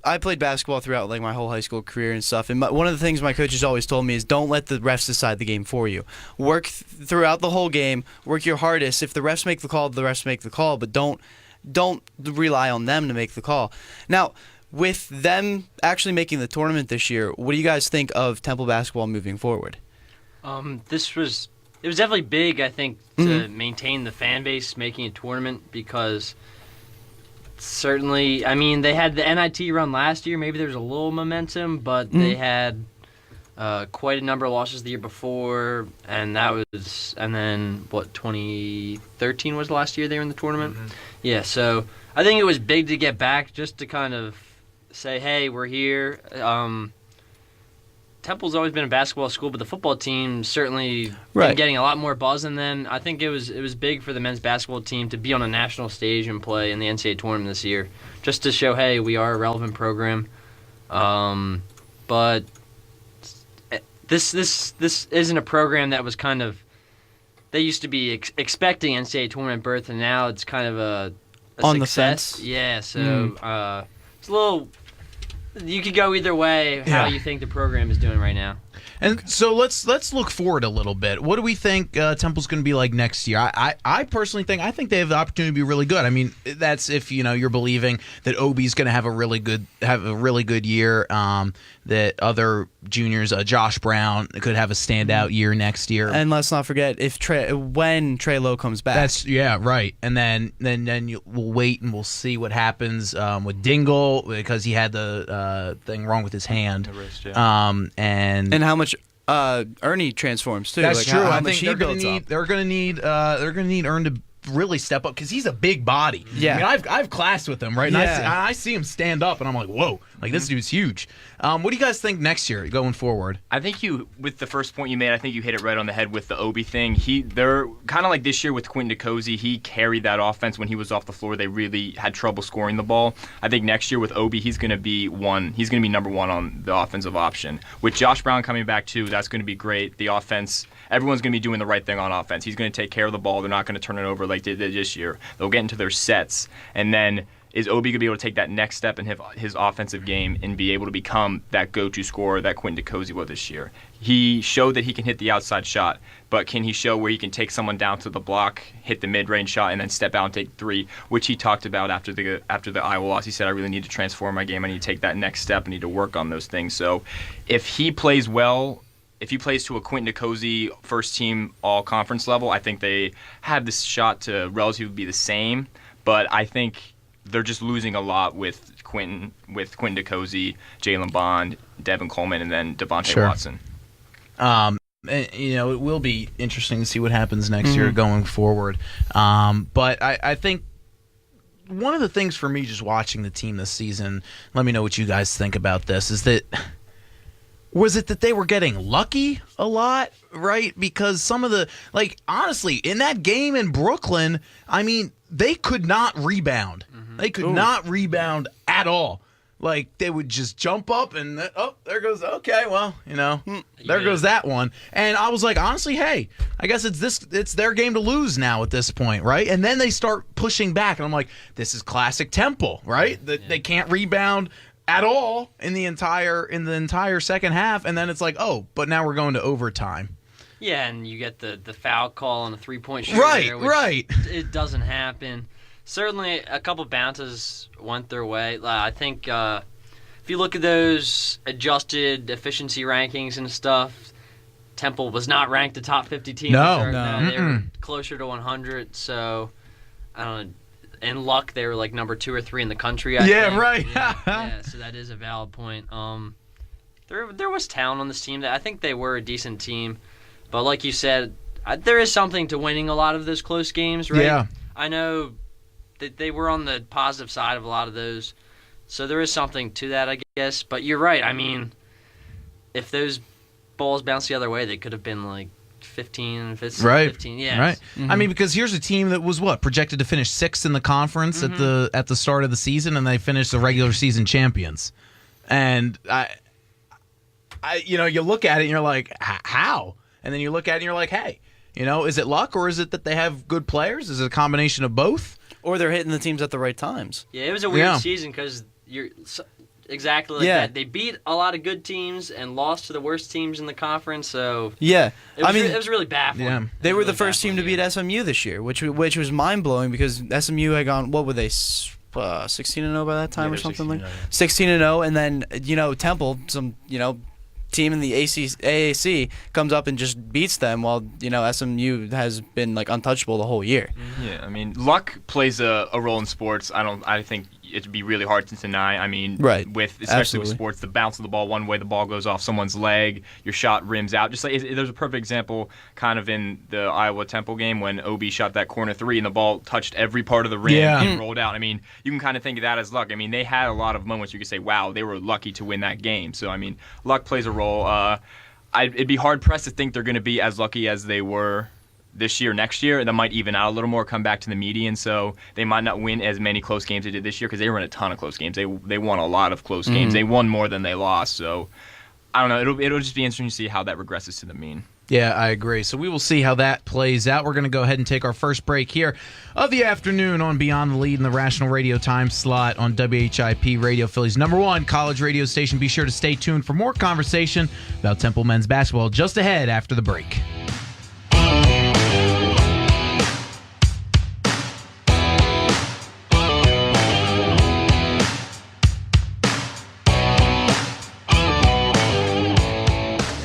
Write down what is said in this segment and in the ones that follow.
I played basketball throughout like my whole high school career and stuff. And one of the things my coaches always told me is don't let the refs decide the game for you. Work throughout the whole game. Work your hardest. If the refs make the call, the refs make the call. But don't rely on them to make the call. Now, with them actually making the tournament this year, what do you guys think of Temple basketball moving forward? It was definitely big, I think, to maintain the fan base making a tournament because certainly, I mean, they had the NIT run last year. Maybe there was a little momentum, but they had quite a number of losses the year before, and then 2013 was the last year they were in the tournament. Yeah, so I think it was big to get back just to kind of say, hey, we're here. Temple's always been a basketball school, but the football team certainly been getting a lot more buzz. And then I think it was big for the men's basketball team to be on a national stage and play in the NCAA tournament this year, just to show, hey, we are a relevant program. But this isn't a program that was kind of they used to be expecting NCAA tournament berth, and now it's kind of a on success. The fence. Yeah, so it's a little. You could go either way how you think the program is doing right now. And so let's look forward a little bit. What do we think Temple's going to be like next year? I personally think they have the opportunity to be really good. I mean, that's if you're believing that Obi's going to have a really good year. That other juniors, Josh Brown, could have a standout year next year. And let's not forget when Trey Lowe comes back. Right. And then we'll wait and we'll see what happens with Dingle because he had the thing wrong with his hand. The wrist, yeah. And how much Ernie transforms too. That's like true. How I much think they're going to need Ern to really step up because he's a big body. Yeah. I mean, I've classed with him, right? And I see him stand up, and I'm like, whoa, like this dude's huge. What do you guys think next year going forward? I think with the first point you made, I think you hit it right on the head with the Obi thing. They're kind of like this year with Quentin DeCozy. He carried that offense when he was off the floor. They really had trouble scoring the ball. I think next year with Obi, he's going to be number one on the offensive option. With Josh Brown coming back too, that's going to be great. The offense, everyone's going to be doing the right thing on offense. He's going to take care of the ball. They're not going to turn it over like they did this year. They'll get into their sets, and then is Obi going to be able to take that next step in his offensive game and be able to become that go-to scorer that Quentin DeCozy was this year? He showed that he can hit the outside shot, but can he show where he can take someone down to the block, hit the mid-range shot, and then step out and take three, which he talked about after the Iowa loss. He said, I really need to transform my game. I need to take that next step. I need to work on those things. So if he plays well, if he plays to a Quentin DeCozy first-team all-conference level, I think they have this shot to relatively be the same, but I think they're just losing a lot with Quentin DeCozy, Jalen Bond, Devin Coleman, and then Devontae Watson. It will be interesting to see what happens next year going forward. But I think one of the things for me just watching the team this season, let me know what you guys think about this, is that was it that they were getting lucky a lot, right? Because some of the, honestly, in that game in Brooklyn, I mean, they could not rebound. They could not rebound at all. Like, they would just jump up and, there goes, okay, well, there goes that one. And I was like, honestly, hey, I guess it's their game to lose now at this point, right? And then they start pushing back, and I'm like, this is classic Temple, right? They can't rebound at all in the entire second half, and then it's like, but now we're going to overtime. Yeah, and you get the foul call on the three-point shooter. Right. It doesn't happen. Certainly, a couple bounces went their way. I think if you look at those adjusted efficiency rankings and stuff, Temple was not ranked a top 50 team. No. They were closer to 100. So, I don't know. In luck, they were like number 2 or 3 in the country. I think. Right. Yeah, so that is a valid point. There was talent on this team. I think they were a decent team. But like you said, there is something to winning a lot of those close games, right? Yeah. I know that they were on the positive side of a lot of those. So there is something to that, I guess. But you're right. I mean, if those balls bounced the other way, they could have been like 15, 15. Yeah. Right. I mean, because here's a team that was projected to finish 6th in the conference at the start of the season, and they finished the regular season champions. And I you look at it and you're like, how? And then you look at it and you're like, hey, is it luck or is it that they have good players? Is it a combination of both? Or they're hitting the teams at the right times. Yeah, it was a weird season because exactly like Yeah. that. They beat a lot of good teams and lost to the worst teams in the conference, so Yeah, it was really baffling. Yeah. they were Really the first team to baffling beat SMU this year, which was mind blowing because SMU had gone. What were they? 16-0 by that time Yeah, or they're something like 16-0, 16-0, and then Temple, some team in the AAC comes up and just beats them, while SMU has been like untouchable the whole year. Yeah, I mean, luck plays a role in sports. I think it'd be really hard to deny. I mean, Right. especially Absolutely. with sports, the bounce of the ball one way, the ball goes off someone's leg, your shot rims out. Just like there's a perfect example, kind of in the Iowa Temple game when Obi shot that corner three and the ball touched every part of the rim and rolled out. I mean, you can kind of think of that as luck. I mean, they had a lot of moments you could say, wow, they were lucky to win that game. So I mean, luck plays a role. It'd be hard pressed to think they're going to be as lucky as they were this year, next year. That might even out a little more, come back to the median. So they might not win as many close games they did this year because they were in a ton of close games. They won a lot of close games. They won more than they lost. So I don't know. It'll just be interesting to see how that regresses to the mean. Yeah, I agree. So we will see how that plays out. We're going to go ahead and take our first break here of the afternoon on Beyond the Lead in the Rational Radio time slot on WHIP Radio, Philly's #1 college radio station. Be sure to stay tuned for more conversation about Temple men's basketball just ahead after the break.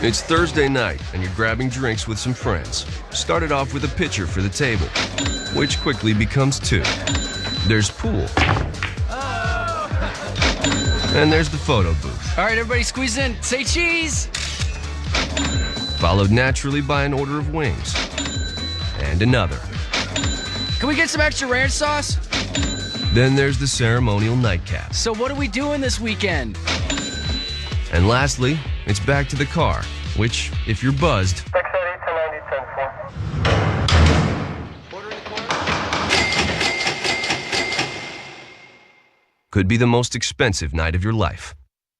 It's Thursday night, and you're grabbing drinks with some friends. Started off with a pitcher for the table, which quickly becomes 2. There's pool. And there's the photo booth. All right, everybody squeeze in. Say cheese. Followed naturally by an order of wings. And another. Can we get some extra ranch sauce? Then there's the ceremonial nightcap. So what are we doing this weekend? And lastly, it's back to the car, which, if you're buzzed, could be the most expensive night of your life.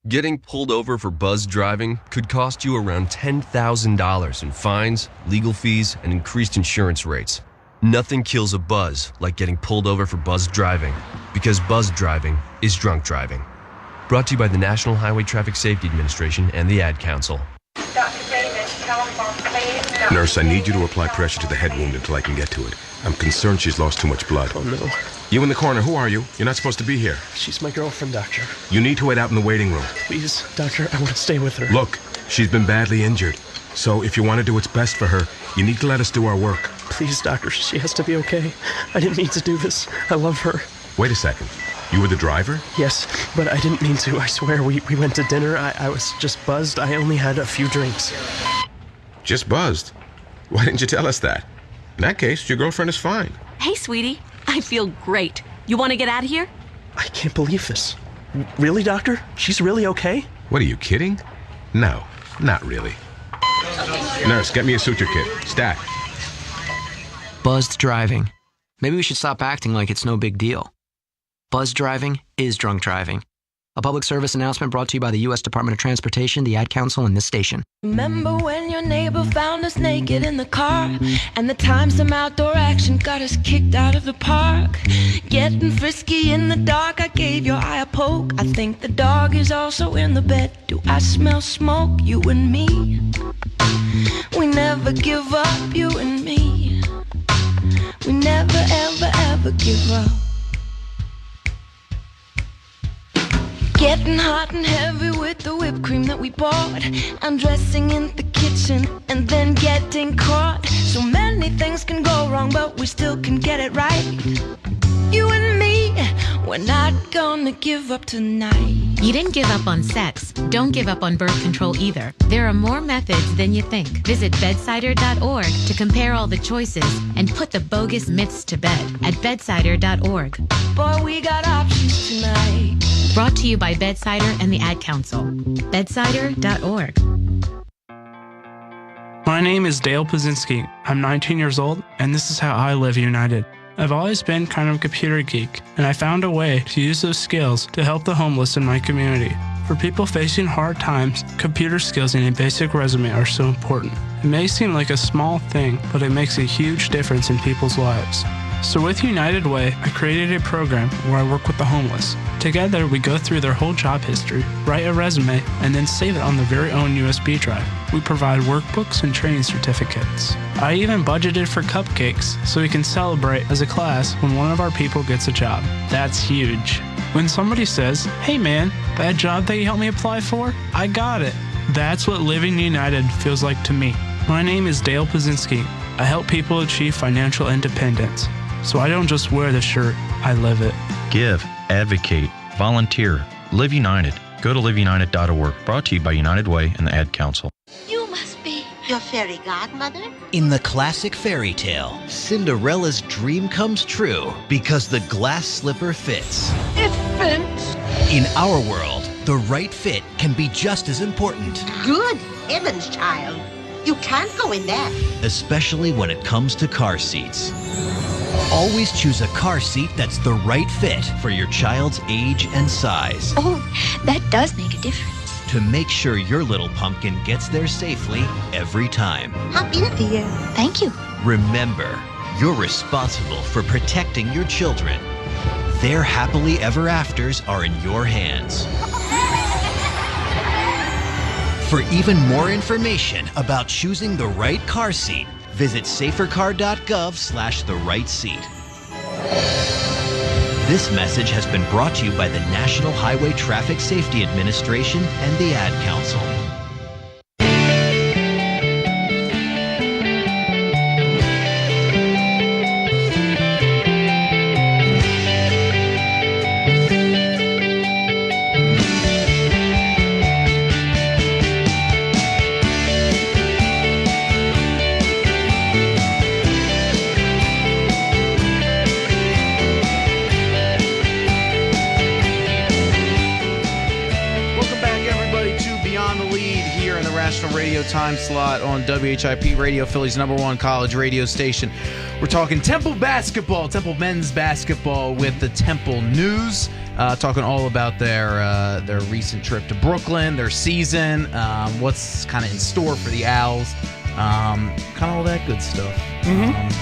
Getting pulled over for buzzed driving could cost you around $10,000 in fines, legal fees, and increased insurance rates. Nothing kills a buzz like getting pulled over for buzzed driving, because buzzed driving is drunk driving. Brought to you by the National Highway Traffic Safety Administration and the Ad Council. Nurse, I need you to apply pressure to the head wound until I can get to it. I'm concerned she's lost too much blood. Oh, no. You in the corner, who are you? You're not supposed to be here. She's my girlfriend, doctor. You need to wait out in the waiting room. Please, doctor, I want to stay with her. Look, she's been badly injured. So if you want to do what's best for her, you need to let us do our work. Please, doctor, she has to be okay. I didn't mean to do this. I love her. Wait a second. You were the driver? Yes, but I didn't mean to. I swear, we went to dinner. I was just buzzed. I only had a few drinks. Just buzzed. Why didn't you tell us that? In that case, your girlfriend is fine. Hey, sweetie. I feel great. You want to get out of here? I can't believe this. Really, doctor? She's really okay? What, are you kidding? No, not really. Nurse, get me a suture kit. Stat. Buzzed driving. Maybe we should stop acting like it's no big deal. Buzzed driving is drunk driving. A public service announcement brought to you by the U.S. Department of Transportation, the Ad Council, and this station. Remember when your neighbor found us naked in the car, and the time some outdoor action got us kicked out of the park? Getting frisky in the dark, I gave your eye a poke. I think the dog is also in the bed. Do I smell smoke? You and me. We never give up, you and me. We never, ever, ever give up. Getting hot and heavy with the whipped cream that we bought, undressing in the kitchen and then getting caught. So many things can go wrong, but we still can get it right. You and me, we're not gonna give up tonight. You didn't give up on sex. Don't give up on birth control either. There are more methods than you think. Visit bedsider.org to compare all the choices and put the bogus myths to bed at bedsider.org. Boy, we got options tonight. Brought to you by Bedsider and the Ad Council. Bedsider.org. My name is Dale Pazinski. I'm 19 years old, and this is how I live united. I've always been kind of a computer geek, and I found a way to use those skills to help the homeless in my community. For people facing hard times, computer skills and a basic resume are so important. It may seem like a small thing, but it makes a huge difference in people's lives. So with United Way, I created a program where I work with the homeless. Together, we go through their whole job history, write a resume, and then save it on their very own USB drive. We provide workbooks and training certificates. I even budgeted for cupcakes so we can celebrate as a class when one of our people gets a job. That's huge. When somebody says, "Hey man, that job that you helped me apply for, I got it." That's what Living United feels like to me. My name is Dale Pazinski. I help people achieve financial independence. So I don't just wear the shirt, I live it. Give, advocate, volunteer, Live United. Go to liveunited.org. Brought to you by United Way and the Ad Council. You must be your fairy godmother? In the classic fairy tale, Cinderella's dream comes true because the glass slipper fits. It fits. In our world, the right fit can be just as important. Good heavens, child. You can't go in that. Especially when it comes to car seats. Always choose a car seat that's the right fit for your child's age and size. Oh, that does make a difference. To make sure your little pumpkin gets there safely every time. Hop in, dear. Thank you. Remember, you're responsible for protecting your children. Their happily ever afters are in your hands. For even more information about choosing the right car seat, visit safercar.gov/the-right-seat. This message has been brought to you by the National Highway Traffic Safety Administration and the Ad Council. Time slot on WHIP Radio, Philly's #1 college radio station. We're talking Temple basketball, Temple men's basketball with the Temple News. Talking all about their recent trip to Brooklyn, their season, what's kind of in store for the Owls, kind of all that good stuff.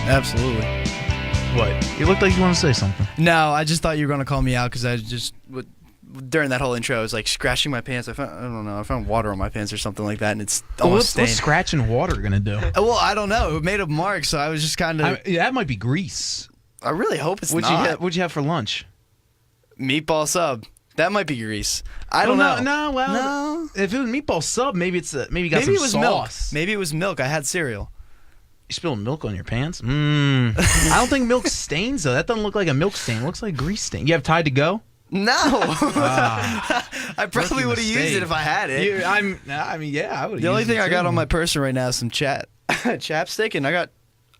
Absolutely. What? You looked like you want to say something. No, I just thought you were going to call me out because I just would. During that whole intro, I was like scratching my pants. I don't know. I found water on my pants or something like that, and it's almost stained. What's scratching water gonna do? Well, I don't know. It made a mark, so I was just kind of. That might be grease. I really hope it's not. What'd you have for lunch? Meatball sub. That might be grease. I don't know. No. If it was meatball sub, maybe it's maybe you got some it was sauce. Milk. Maybe it was milk. I had cereal. You spilled milk on your pants? I don't think milk stains though. That doesn't look like a milk stain. It looks like grease stain. You have Tide to Go? No, I probably would have used it if I had it. I would. The only thing I got on my person right now is some chapstick, and I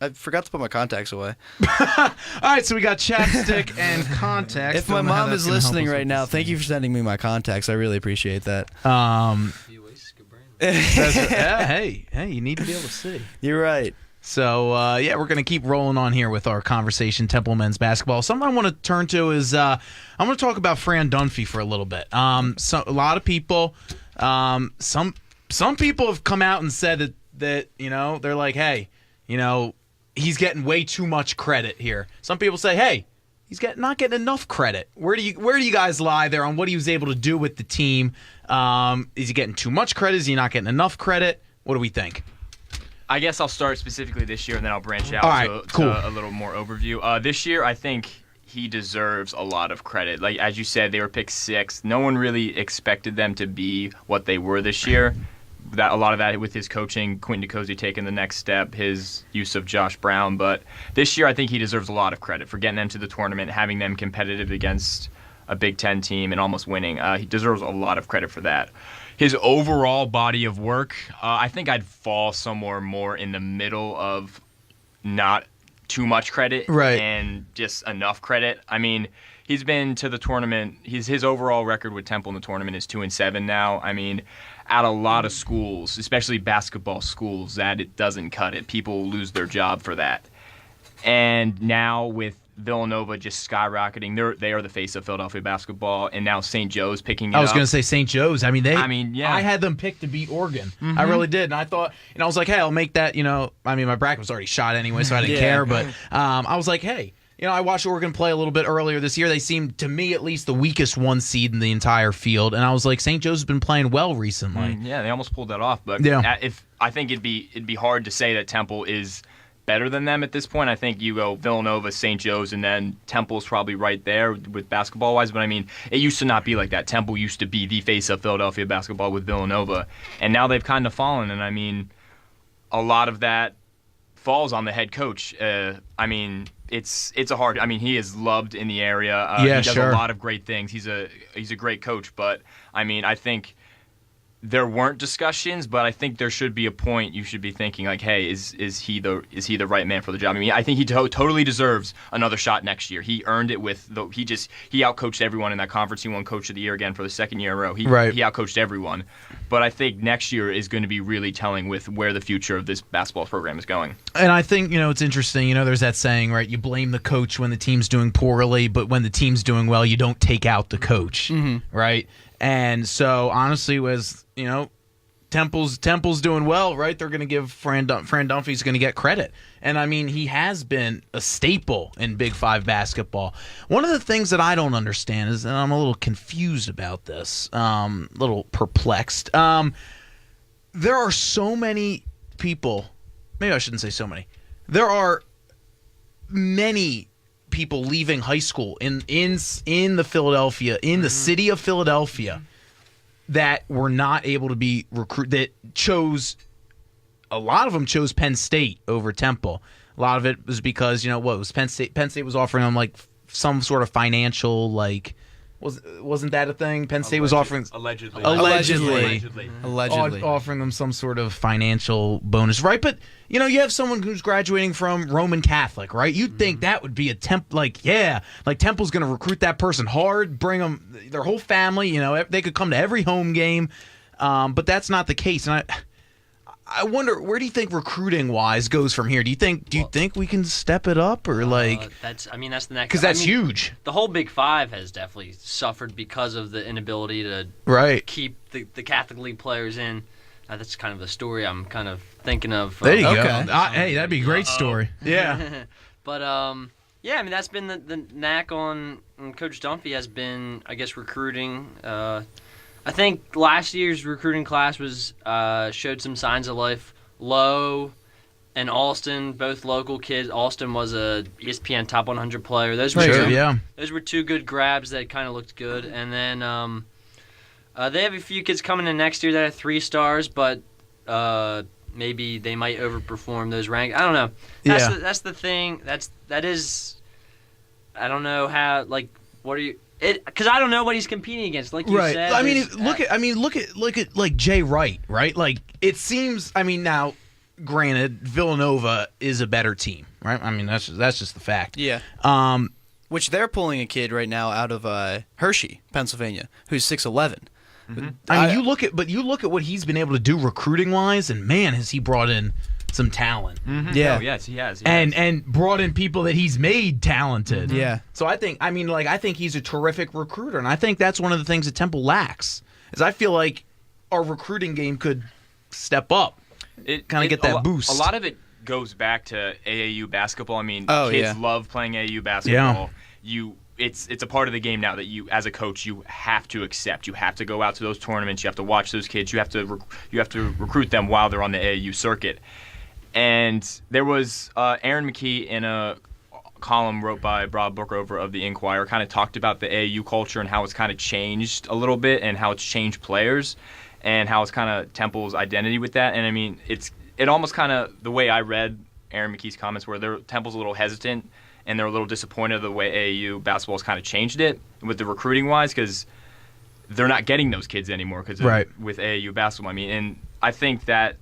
forgot to put my contacts away. All right, so we got chapstick and contacts. If my mom is listening right now, thank you for sending me my contacts. I really appreciate that. Hey, you need to be able to see. You're right. So, we're going to keep rolling on here with our conversation, Temple men's basketball. Something I want to turn to is I'm going to talk about Fran Dunphy for a little bit. So a lot of people, some people have come out and said that they're like, hey, he's getting way too much credit here. Some people say, hey, he's not getting enough credit. Where do you guys lie there on what he was able to do with the team? Is he getting too much credit? Is he not getting enough credit? What do we think? I guess I'll start specifically this year, and then I'll branch out to a little more overview. This year, I think he deserves a lot of credit. Like, as you said, they were picked 6th. No one really expected them to be what they were this year. A lot of that with his coaching, Quentin DeCozy taking the next step, his use of Josh Brown. But this year, I think he deserves a lot of credit for getting them to the tournament, having them competitive against a Big Ten team, and almost winning. He deserves a lot of credit for that. His overall body of work, I think I'd fall somewhere more in the middle of not too much credit and just enough credit. I mean, he's been to the tournament. His overall record with Temple in the tournament is 2-7 now. I mean, at a lot of schools, especially basketball schools, that it doesn't cut it. People lose their job for that. And now with Villanova just skyrocketing. They are the face of Philadelphia basketball, and now St. Joe's picking it up. I was going to say St. Joe's. I mean, yeah. I had them picked to beat Oregon. I really did, and I thought, I was like, hey, I'll make that. I mean, my bracket was already shot anyway, so I didn't care. But I was like, hey, I watched Oregon play a little bit earlier this year. They seemed, to me at least, the weakest one seed in the entire field, and I was like, St. Joe's has been playing well recently. Yeah, they almost pulled that off, but I think it'd be hard to say that Temple is better than them at this point. I think you go Villanova, St. Joe's, and then Temple's probably right there with basketball-wise. But, I mean, it used to not be like that. Temple used to be the face of Philadelphia basketball with Villanova. And now they've kind of fallen. And, I mean, a lot of that falls on the head coach. I mean, it's a hard – I mean, he is loved in the area. He does a lot of great things. He's a great coach. But, I mean, I think – there weren't discussions, but I think there should be a point you should be thinking like, hey, is he the right man for the job? I mean, I think he totally deserves another shot next year. He earned it with he outcoached everyone in that conference. He won Coach of the Year again for the second year in a row. He outcoached everyone. But I think next year is going to be really telling with where the future of this basketball program is going. And I think, it's interesting, there's that saying, right? You blame the coach when the team's doing poorly, but when the team's doing well, you don't take out the coach, right? And so, honestly, Temple's doing well, right? They're going to give Fran Dunphy's going to get credit. And, I mean, he has been a staple in Big Five basketball. One of the things that I don't understand is, and I'm a little confused about this, a little perplexed. There are so many people, maybe I shouldn't say so many. There are many people leaving high school in the Philadelphia, in the city of Philadelphia, that were not able to be recruited, a lot of them chose Penn State over Temple. A lot of it was because, what was Penn State? Penn State was offering them like some sort of financial, like, wasn't that a thing? Penn State was offering allegedly offering them some sort of financial bonus, right? But you have someone who's graduating from Roman Catholic, right? You'd think that would be a Temple's going to recruit that person hard, bring them their whole family. They could come to every home game, but that's not the case. And I wonder, where do you think recruiting wise goes from here? Do you think we can step it up, or that's the next, because that's huge. The whole Big Five has definitely suffered because of the inability to keep the Catholic League players in. That's kind of the story I'm kind of thinking of. There you go. Hey, that'd be a great story. Yeah. But I mean, that's been the knack on Coach Dunphy has been, I guess, recruiting. I think last year's recruiting class was showed some signs of life. Lowe and Alston, both local kids. Alston was a ESPN Top 100 player. Those were two good grabs that kind of looked good. And then they have a few kids coming in next year that are 3 stars, but maybe they might overperform those ranks. I don't know. That's the thing. That is. I don't know how. Like, what are you? Because I don't know what he's competing against, like you said. I mean, look at like Jay Wright, right? Like, it seems. I mean, now, granted, Villanova is a better team, right? I mean, that's just the fact. Yeah. Which they're pulling a kid right now out of Hershey, Pennsylvania, who's 6'11". Mm-hmm. I mean, you look at what he's been able to do recruiting wise, and man, has he brought in some talent. Mm-hmm. Yeah. Oh, yes, he has. And brought in people that he's made talented. Mm-hmm. Yeah. So I think he's a terrific recruiter, and I think that's one of the things that Temple lacks. Is I feel like our recruiting game could step up, kind of get that boost. A lot of it goes back to AAU basketball. I mean, kids love playing AAU basketball. Yeah. It's a part of the game now that you, as a coach, you have to accept. You have to go out to those tournaments. You have to watch those kids. You have to recruit them while they're on the AAU circuit. And there was Aaron McKee in a column wrote by Rob Bookover of the Inquirer, kind of talked about the AAU culture and how it's kind of changed a little bit, and how it's changed players, and how it's kind of Temple's identity with that. And I mean, it almost kind of, the way I read Aaron McKee's comments, where Temple's a little hesitant and they're a little disappointed of the way AAU basketball's kind of changed it with the recruiting wise, because they're not getting those kids anymore with AAU basketball. I mean, and I think that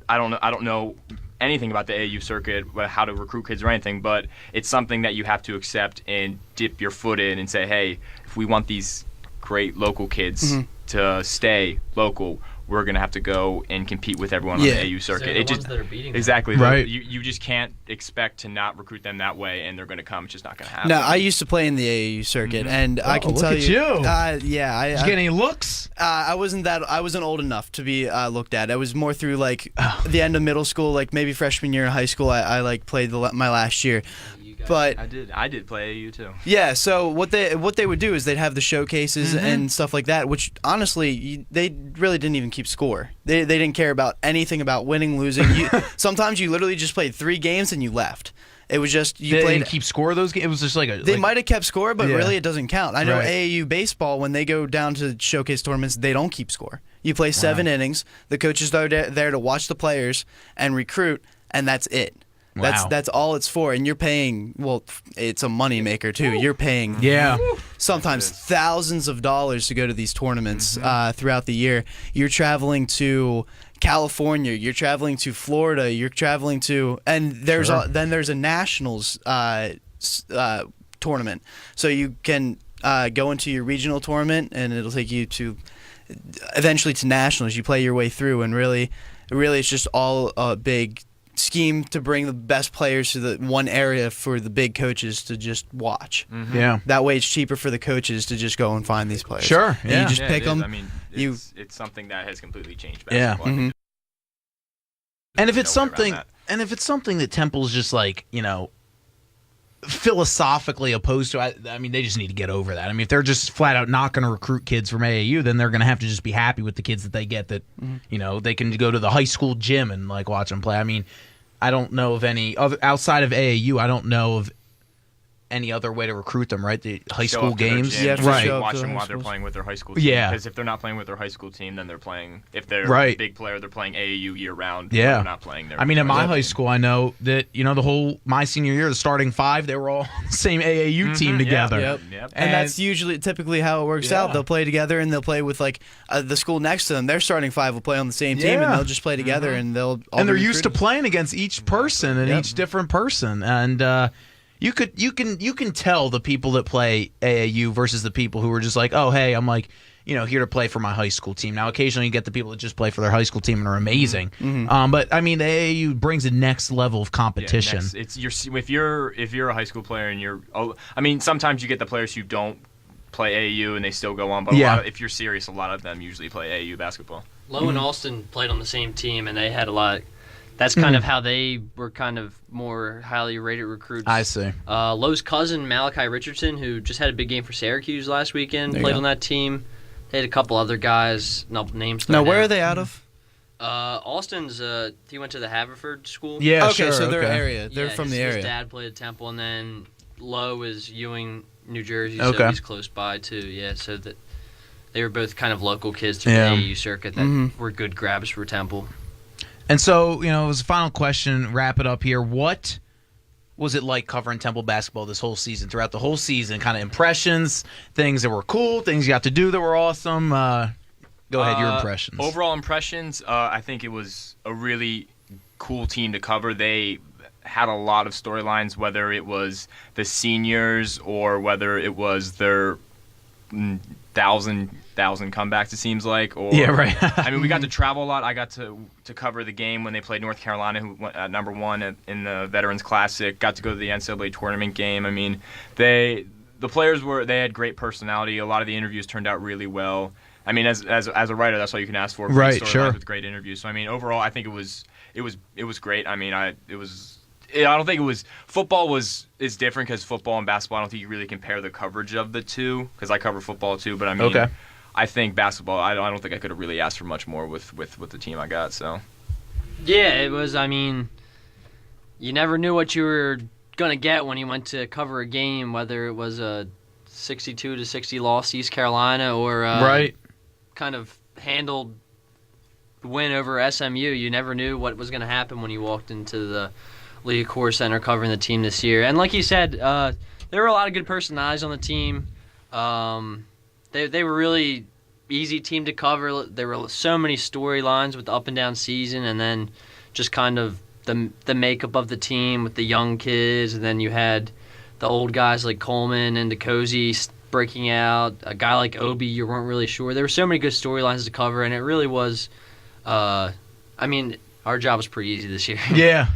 I don't know anything about the AAU circuit, how to recruit kids or anything, but it's something that you have to accept and dip your foot in and say, hey, if we want these great local kids to stay local, we're going to have to go and compete with everyone on the AAU circuit. They're the ones that are beating them. Exactly. Right. You just can't expect to not recruit them that way, and they're going to come. It's just not going to happen. No, I used to play in the AAU circuit, and I can tell you. Look at you. Did you get any looks? I wasn't old enough to be looked at. It was more through like the end of middle school, like maybe freshman year in high school. I like played my last year. But I did play AU too. yeah, so what they would do is they'd have the showcases and stuff like that, which honestly they really didn't even keep score. They didn't care about anything about winning, losing. Sometimes you literally just played 3 games and you left. It was just they didn't keep score of those games. It was just they might have kept score, but really it doesn't count. I know Right. AAU baseball, when they go down to showcase tournaments, they don't keep score. You play 7 innings. The coaches are there to watch the players and recruit, and that's it. That's all it's for, and you're paying. Well, it's a money maker too. You're paying, sometimes thousands of dollars to go to these tournaments throughout the year. You're traveling to California. You're traveling to Florida. You're traveling to, and there's there's a nationals tournament. So you can go into your regional tournament, and it'll take you to eventually to nationals. You play your way through, and really, it's just all a big scheme to bring the best players to the one area for the big coaches to just watch. Yeah. That way it's cheaper for the coaches to just go and find these players. Sure. And you just pick them. I mean, it's something that has completely changed Yeah. basketball. And if it's something that Temple's just like, philosophically opposed to, I mean, they just need to get over that. I mean, if they're just flat out not going to recruit kids from AAU, then they're going to have to just be happy with the kids that they get that, they can go to the high school gym and like watch them play. I mean, I don't know of any other outside of AAU. I don't know of any other way to recruit them, right? The high school games, right? Watch them while they're playing with their high school team. Yeah, because if they're not playing with their high school team, then they're playing. If they're a big player, they're playing AAU year round. Yeah, they're not playing there. I mean, at my high school, I know that my senior year, the starting 5, they were all the same AAU team together. Yep. And that's typically how it works out. They'll play together, and they'll play with like the school next to them. Their starting 5 will play on the same team, and they'll just play together, and they'll all and they're be used to recruited. playing against each person and each different person, and. You can tell the people that play AAU versus the people who are just like, oh hey, I'm like, here to play for my high school team. Now occasionally you get the people that just play for their high school team and are amazing. But I mean the AAU brings a next level of competition. If you're a high school player and sometimes you get the players who don't play AAU and they still go on, but if you're serious, a lot of them usually play AAU basketball. Lowe and Alston played on the same team, and they had a lot. That's kind of how they were kind of more highly rated recruits. I see. Lowe's cousin, Malachi Richardson, who just had a big game for Syracuse last weekend, played on that team. They had a couple other guys, names. Now, where are they out of? Alston's, he went to the Haverford school. Yeah, okay, so they're area. They're from the area. His dad played at Temple, and then Lowe is Ewing, New Jersey, Okay. so he's close by, too. Yeah, so that they were both kind of local kids through the AAU circuit that were good grabs for Temple. And so, as a final question, wrap it up here. What was it like covering Temple basketball this whole season, throughout the whole season? Kind of impressions, things that were cool, things you got to do that were awesome. Go ahead, your impressions. Overall impressions, I think it was a really cool team to cover. They had a lot of storylines, whether it was the seniors or whether it was their thousand comebacks, it seems like. Or, yeah, right. I mean, we got to travel a lot. I got to cover the game when they played North Carolina, who went at number 1 in the Veterans Classic. Got to go to the NCAA tournament game. I mean, the players they had great personality. A lot of the interviews turned out really well. I mean, as a writer, that's all you can ask for. Right, storylines sure. With great interviews. So I mean, overall, I think it was great. I mean, I don't think it was football is different because football and basketball, I don't think you really compare the coverage of the two because I cover football too. But I mean, okay. I think basketball, I don't think I could have really asked for much more with the team I got. So yeah, it was. I mean, you never knew what you were gonna get when you went to cover a game, whether it was a 62-60 loss to East Carolina or kind of handled win over SMU. You never knew what was gonna happen when you walked into the League Center covering the team this year. And like you said, there were a lot of good personalities on the team. They were really easy team to cover. There were so many storylines with the up and down season, and then just kind of the makeup of the team with the young kids, and then you had the old guys like Coleman and DeCozy breaking out. A guy like Obi, you weren't really sure. There were so many good storylines to cover, and it really was. I mean, our job was pretty easy this year. Yeah,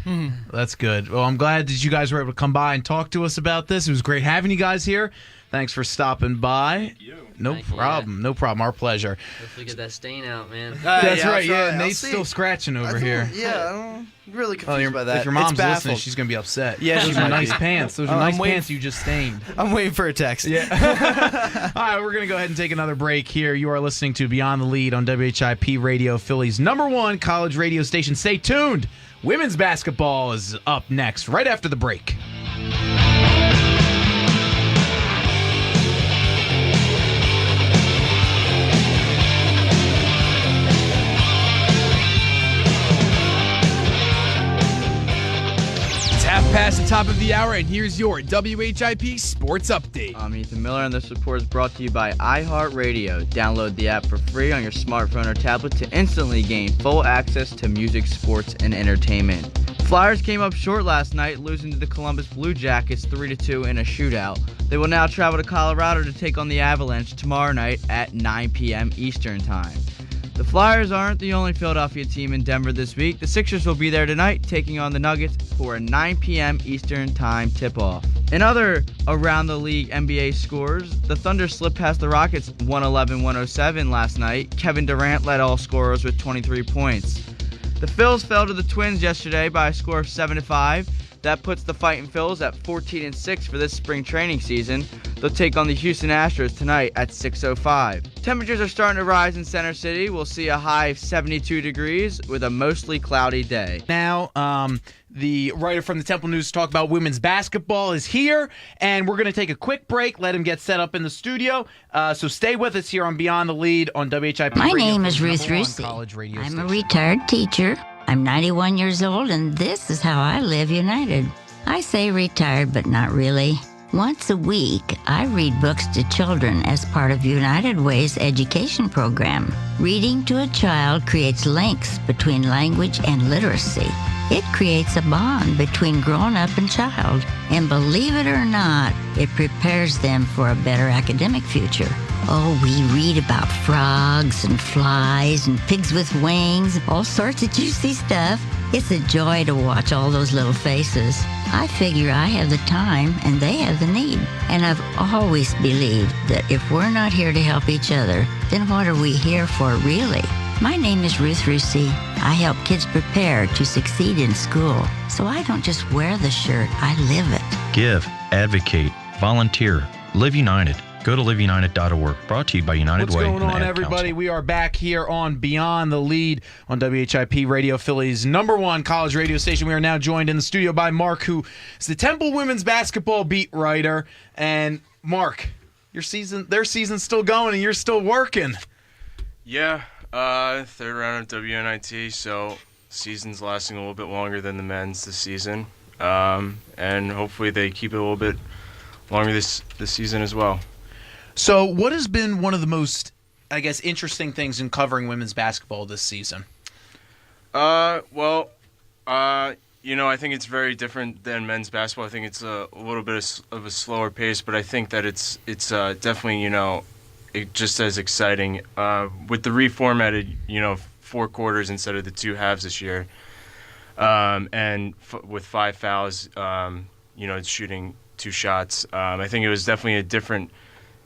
that's good. Well, I'm glad that you guys were able to come by and talk to us about this. It was great having you guys here. Thanks for stopping by. No problem. No problem. Our pleasure. Hopefully get that stain out, man. That's right. I'll Yeah, try. Nate's still scratching over here. Yeah, I'm really confused by that. If your mom's It's baffled. listening, she's going to be upset. Yeah, those she are might nice be. pants. Those are I'm nice waiting- pants you just stained. I'm waiting for a text. Yeah. All right, we're going to go ahead and take another break here. You are listening to Beyond the Lead on WHIP Radio, Philly's #1 college radio station. Stay tuned. Women's basketball is up next, right after the break. Past the top of the hour, and here's your WHIP Sports Update. I'm Ethan Miller, and this report is brought to you by iHeartRadio. Download the app for free on your smartphone or tablet to instantly gain full access to music, sports, and entertainment. Flyers came up short last night, losing to the Columbus Blue Jackets 3-2 in a shootout. They will now travel to Colorado to take on the Avalanche tomorrow night at 9 p.m. Eastern Time. The Flyers aren't the only Philadelphia team in Denver this week. The Sixers will be there tonight, taking on the Nuggets for a 9 p.m. Eastern Time tip-off. In other around-the-league NBA scores, the Thunder slipped past the Rockets 111-107 last night. Kevin Durant led all scorers with 23 points. The Phils fell to the Twins yesterday by a score of 7-5. That puts the Fightin' Phils at 14-6 for this spring training season. They'll take on the Houston Astros tonight at 6:05. Temperatures are starting to rise in Center City. We'll see a high of 72 degrees with a mostly cloudy day. Now, the writer from the Temple News to talk about women's basketball is here, and we're going to take a quick break, let him get set up in the studio. So stay with us here on Beyond the Lead on WHIP. My Radio, name is Ruth #1 Rusey. college radio I'm a station. retired teacher. I'm 91 years old, and this is how I live united. I say retired, but not really. Once a week, I read books to children as part of United Way's education program. Reading to a child creates links between language and literacy. It creates a bond between grown-up and child. And believe it or not, it prepares them for a better academic future. Oh, we read about frogs and flies and pigs with wings, all sorts of juicy stuff. It's a joy to watch all those little faces. I figure I have the time and they have the need. And I've always believed that if we're not here to help each other, then what are we here for really? My name is Ruth Rusey. I help kids prepare to succeed in school. So I don't just wear the shirt, I live it. Give, advocate, volunteer, live united. Go to liveunited.org. Brought to you by United What's Way. going and the on, Ad everybody? Council. We are back here on Beyond the Lead on WHIP Radio, Philly's #1 college radio station. We are now joined in the studio by Mark, who is the Temple women's basketball beat writer. And Mark, their season's still going, and you're still working. Yeah, third round of WNIT, so season's lasting a little bit longer than the men's this season, and hopefully they keep it a little bit longer this season as well. So what has been one of the most, I guess, interesting things in covering women's basketball this season? I think it's very different than men's basketball. I think it's a little bit of a slower pace, but I think that it's definitely, just as exciting. With the reformatted, 4 quarters instead of the 2 halves this year, and with 5 fouls, it's shooting 2 shots. I think it was definitely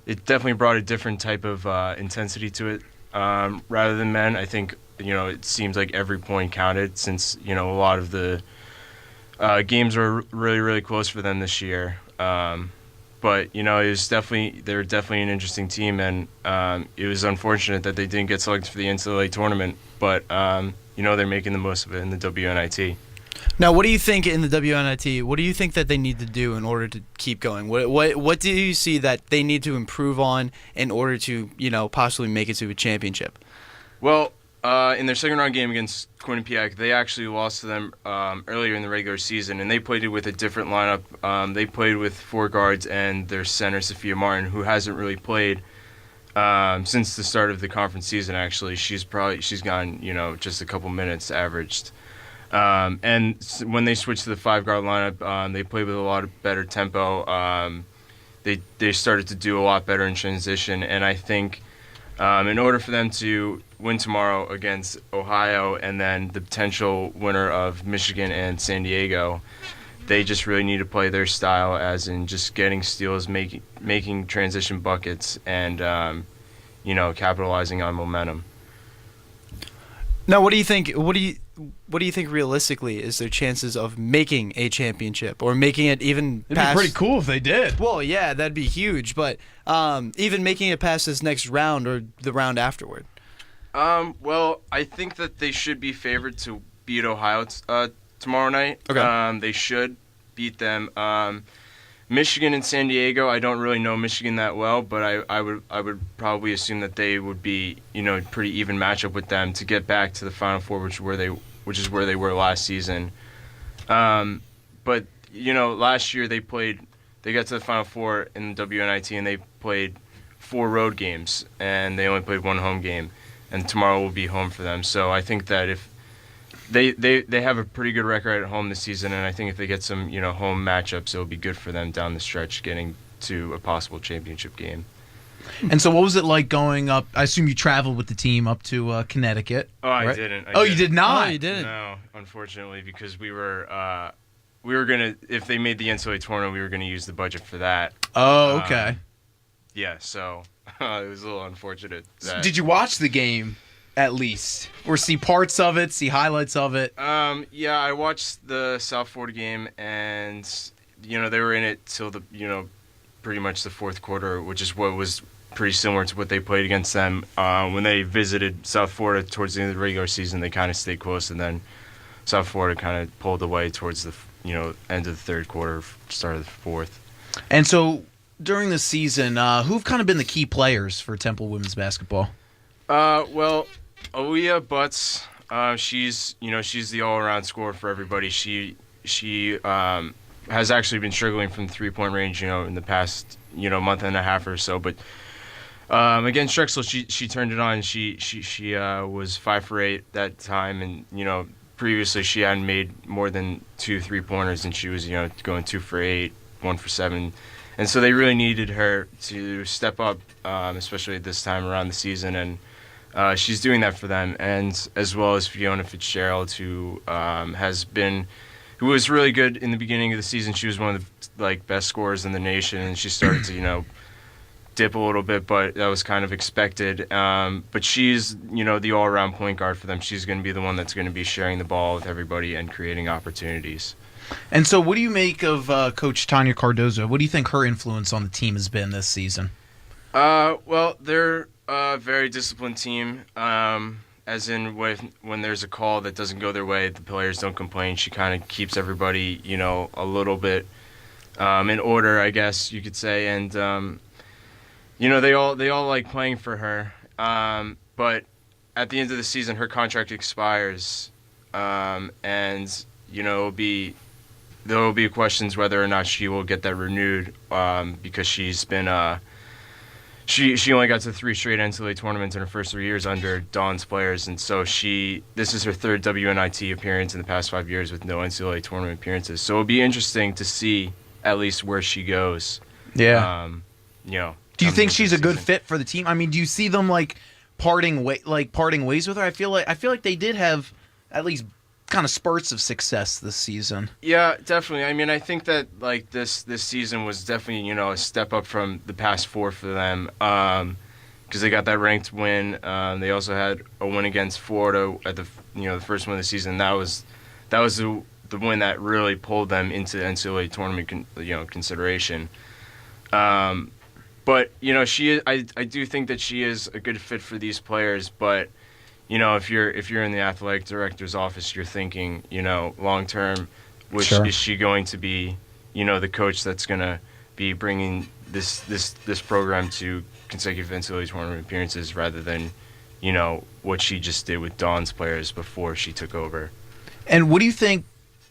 it definitely brought a different type of intensity to it rather than men. I think, it seems like every point counted since, a lot of the games were really, really close for them this year. But, they were definitely an interesting team, and it was unfortunate that they didn't get selected for the NCAA tournament. But, they're making the most of it in the WNIT. Now, what do you think in the WNIT? What do you think that they need to do in order to keep going? What do you see that they need to improve on in order to, possibly make it to a championship? Well, in their second round game against Quinnipiac, they actually lost to them earlier in the regular season, and they played it with a different lineup. They played with 4 guards and their center, Sophia Martin, who hasn't really played since the start of the conference season. Actually, she's gone, just a couple minutes averaged. And when they switched to the 5-guard lineup, they played with a lot of better tempo. They started to do a lot better in transition, and I think in order for them to win tomorrow against Ohio and then the potential winner of Michigan and San Diego, they just really need to play their style, as in just getting steals, making transition buckets, and capitalizing on momentum. Now, what do you think? What do you think realistically is their chances of making a championship or making it even? It'd be pretty cool if they did. Well, yeah, that'd be huge. But even making it past this next round or the round afterward. Well, I think that they should be favored to beat Ohio tomorrow night. Okay. They should beat them. Michigan and San Diego, I don't really know Michigan that well, but I would probably assume that they would be, pretty even matchup with them to get back to the Final Four, which is where they were last season. But last year they got to the Final Four in the WNIT and they played 4 road games and they only played 1 home game, and tomorrow will be home for them. So I think that if they have a pretty good record at home this season, and I think if they get some home matchups, it'll be good for them down the stretch, getting to a possible championship game. And so, what was it like going up? I assume you traveled with the team up to Connecticut. Oh, right? I didn't. You did not. Oh, you didn't. No, unfortunately, because we were gonna, if they made the NCAA tournament, we were gonna use the budget for that. Oh, okay. Yeah, so it was a little unfortunate. Did you watch the game at least, or see parts of it, see highlights of it? Yeah, I watched the South Florida game, and they were in it till the pretty much the fourth quarter, which is what was pretty similar to what they played against them when they visited South Florida towards the end of the regular season. They kind of stayed close, and then South Florida kind of pulled away towards the end of the third quarter, start of the fourth. And so during the season, who've kind of been the key players for Temple women's basketball? Well, Aaliyah Butts, she's the all-around scorer for everybody. She has actually been struggling from the 3-point range, in the past month and a half or so. But against Drexel, she turned it on. She was 5 for 8 that time, and previously she hadn't made more than 2 3-pointers, and she was going 2 for 8, 1 for 7, and so they really needed her to step up, especially this time around the season, and she's doing that for them, and as well as Fiona Fitzgerald, who was really good in the beginning of the season. She was one of the best scorers in the nation, and she started to dip a little bit, but that was kind of expected. But she's the all-around point guard for them. She's going to be the one that's going to be sharing the ball with everybody and creating opportunities. And so, what do you make of Coach Tanya Cardozo? What do you think her influence on the team has been this season? Well, they're a very disciplined team. As in, when there's a call that doesn't go their way, the players don't complain. She kind of keeps everybody, a little bit in order, I guess you could say. And they all like playing for her. But at the end of the season, her contract expires, and there will be questions whether or not she will get that renewed, because she's been. She only got to 3 straight NCAA tournaments in her first 3 years under Dawn's players, and so this is her 3rd WNIT appearance in the past 5 years with no NCAA tournament appearances. So it'll be interesting to see at least where she goes. Yeah. Do you think she's a good fit for the team? I mean, do you see them parting ways with her? I feel like they did have at least kind of spurts of success this season. Yeah, definitely. I mean, I think that this season was definitely a step up from the past 4 for them, because they got that ranked win. They also had a win against Florida at the first win of the season. That was the win that really pulled them into the NCAA tournament consideration. But I do think that she is a good fit for these players, but. If you're in the athletic director's office, you're thinking, long term, is she going to be, the coach that's going to be bringing this program to consecutive NCAA tournament appearances rather than, what she just did with Dawn's players before she took over. And what do you think,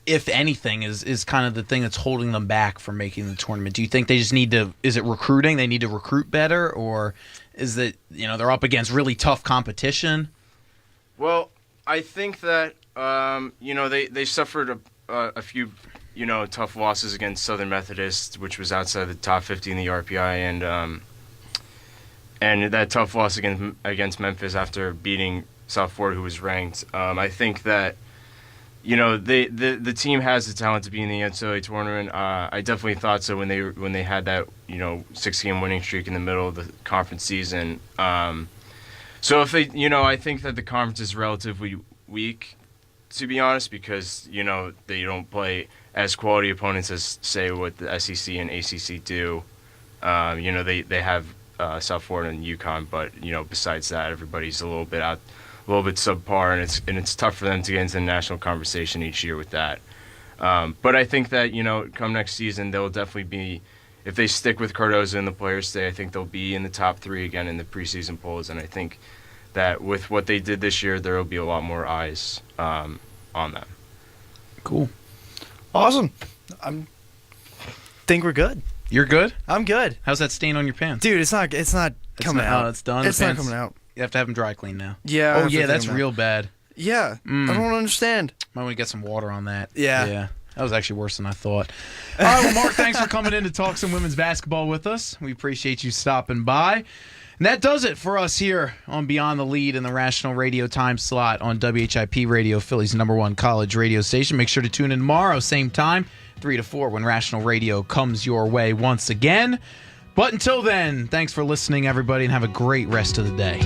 if anything, is kind of the thing that's holding them back from making the tournament? Do you think they just need to? Is it recruiting? They need to recruit better, or is that they're up against really tough competition? Well, I think that they suffered a few tough losses against Southern Methodist, which was outside the top 50 in the RPI, and that tough loss against Memphis after beating South Florida, who was ranked. I think that the team has the talent to be in the NCAA tournament. I definitely thought so when they had that 6-game winning streak in the middle of the conference season. So if they, I think that the conference is relatively weak, to be honest, because they don't play as quality opponents as say what the SEC and ACC do. They have South Florida and UConn, but besides that, everybody's a little bit subpar, and it's tough for them to get into the national conversation each year with that. But I think that come next season they'll definitely be, if they stick with Cardozo and the players stay, I think they'll be in the top 3 again in the preseason polls, and I think that with what they did this year, there will be a lot more eyes on them. Cool. Awesome. Think we're good. You're good? I'm good. How's that stain on your pants? Dude, it's not coming out. Oh, it's done? It's not coming out. You have to have them dry clean now. Yeah. Oh, yeah, that's real bad. Yeah. I don't understand. Might want to get some water on that. Yeah. Yeah. That was actually worse than I thought. All right, well, Mark, thanks for coming in to talk some women's basketball with us. We appreciate you stopping by. And that does it for us here on Beyond the Lead in the Rational Radio time slot on WHIP Radio, Philly's #1 college radio station. Make sure to tune in tomorrow, same time, 3 to 4, when Rational Radio comes your way once again. But until then, thanks for listening, everybody, and have a great rest of the day.